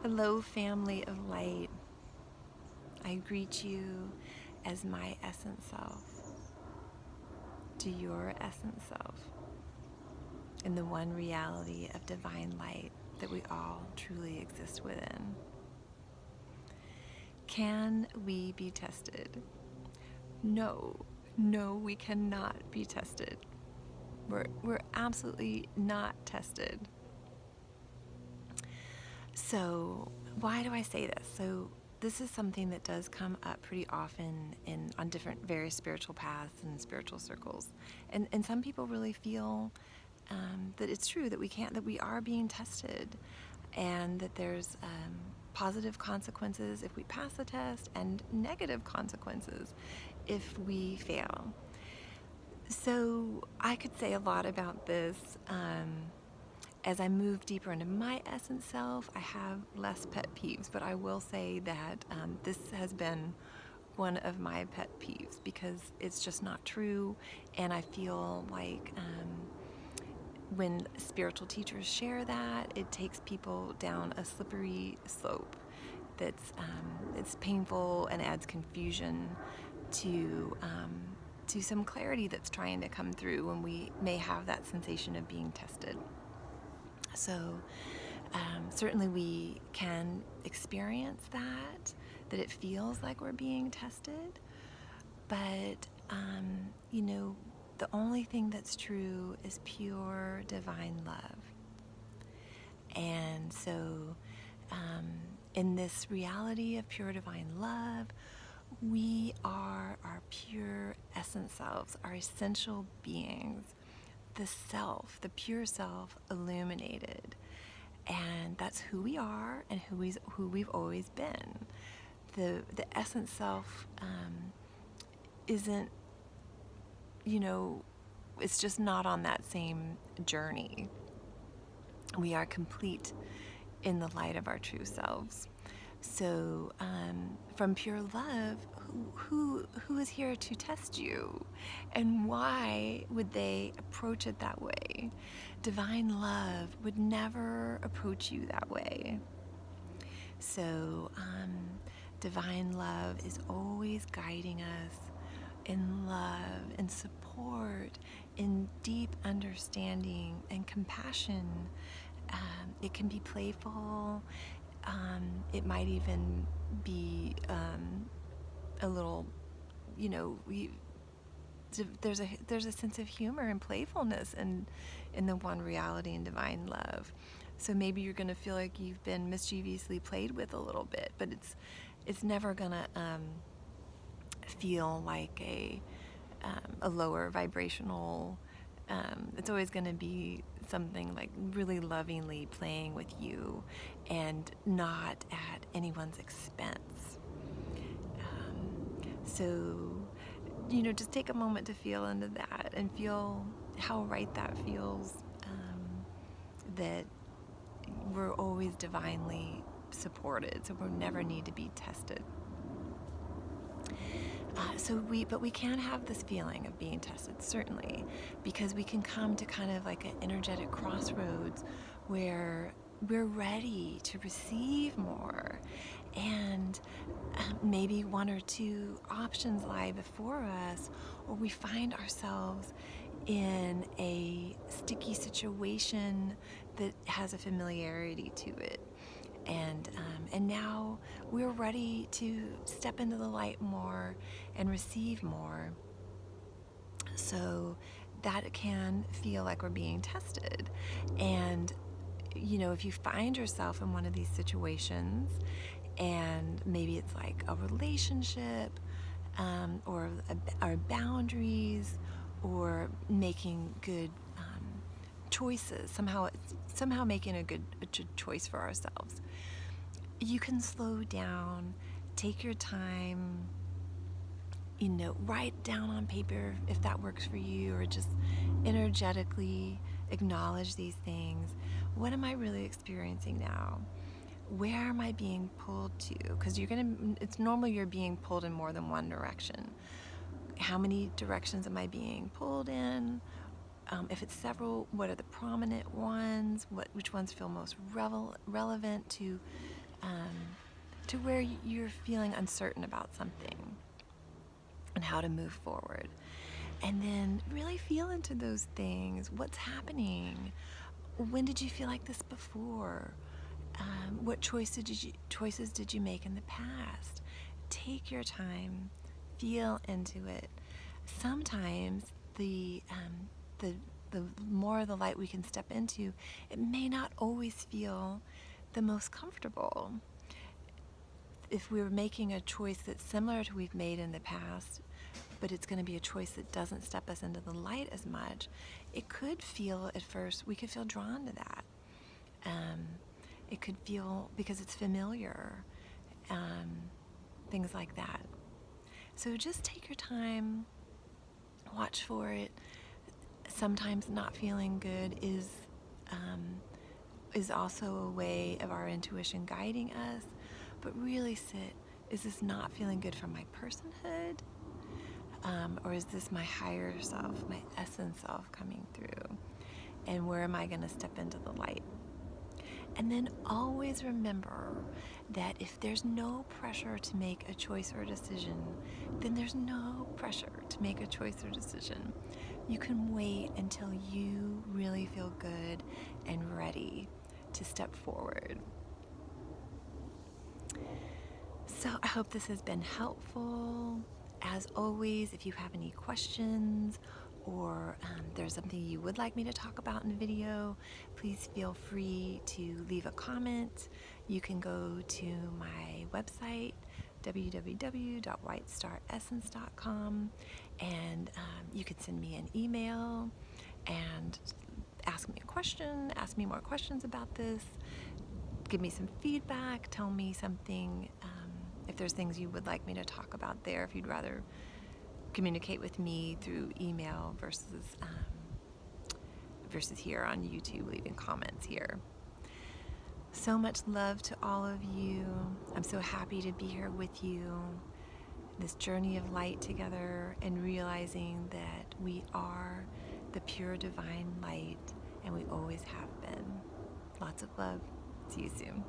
Hello, family of light. I greet you as my essence self, to your essence self, in the one reality of divine light that we all truly exist within. Can we be tested? No, we cannot be tested. We're absolutely not tested. So, why do I say this? So, this is something that does come up pretty often on different various spiritual paths and spiritual circles, and some people really feel that it's true that we are being tested, and that there's positive consequences if we pass the test and negative consequences if we fail. So I could say a lot about this. As I move deeper into my essence self, I have less pet peeves, but I will say that this has been one of my pet peeves because it's just not true, and I feel like when spiritual teachers share that, it takes people down a slippery slope that's it's painful and adds confusion to some clarity that's trying to come through when we may have that sensation of being tested. So certainly we can experience that it feels like we're being tested, but the only thing that's true is pure divine love. And so in this reality of pure divine love, we are our pure essence selves, our essential beings, the self, the pure self illuminated. And that's who we are and who we've always been. The essence self isn't, it's just not on that same journey. We are complete in the light of our true selves. So from pure love, who is here to test you? And why would they approach it that way? Divine love would never approach you that way. So divine love is always guiding us in love, in support, in deep understanding and compassion. It can be playful. It might even be a little, there's a sense of humor and playfulness in the one reality and divine love. So maybe you're going to feel like you've been mischievously played with a little bit, but it's never going to feel like a lower vibrational. It's always going to be something like really lovingly playing with you and not at anyone's expense. So, just take a moment to feel into that and feel how right that feels, that we're always divinely supported, so we never need to be tested. But we can have this feeling of being tested, certainly, because we can come to kind of like an energetic crossroads where we're ready to receive more, and maybe one or two options lie before us, or we find ourselves in a sticky situation that has a familiarity to it. And now we're ready to step into the light more and receive more. So that can feel like we're being tested. And, if you find yourself in one of these situations, and maybe it's like a relationship, or boundaries, or making good choices, somehow making a good choice for ourselves, you can slow down, take your time, write down on paper if that works for you, or just energetically acknowledge these things. What am I really experiencing now? Where am I being pulled to? Because it's normal you're being pulled in more than one direction. How many directions am I being pulled in? If it's several, what are the prominent ones? Which ones feel most relevant to to where you're feeling uncertain about something and how to move forward. And then really feel into those things. What's happening? When did you feel like this before? What choices did you make in the past? Take your time, feel into it. Sometimes the the more of the light we can step into, it may not always feel the most comfortable. If we're making a choice that's similar to we've made in the past, but it's going to be a choice that doesn't step us into the light as much, it could feel at first, we could feel drawn to that. It could feel, because it's familiar, things like that. So just take your time, watch for it. Sometimes not feeling good is also a way of our intuition guiding us, but really sit, is this not feeling good for my personhood? Or is this my higher self, my essence self coming through? And where am I going to step into the light? And then always remember that if there's no pressure to make a choice or a decision, then there's no pressure to make a choice or decision. You can wait until you really feel good and ready to step forward. So I hope this has been helpful. As always, if you have any questions or there's something you would like me to talk about in a video, please feel free to leave a comment. You can go to my website, www.whitestaressence.com, and you can send me an email and ask me a question, ask me more questions about this, give me some feedback, tell me something, if there's things you would like me to talk about there, if you'd rather communicate with me through email versus here on YouTube, leaving comments here. So much love to all of you. I'm so happy to be here with you, this journey of light together, and realizing that we are the pure divine light, and we always have been. Lots of love. See you soon.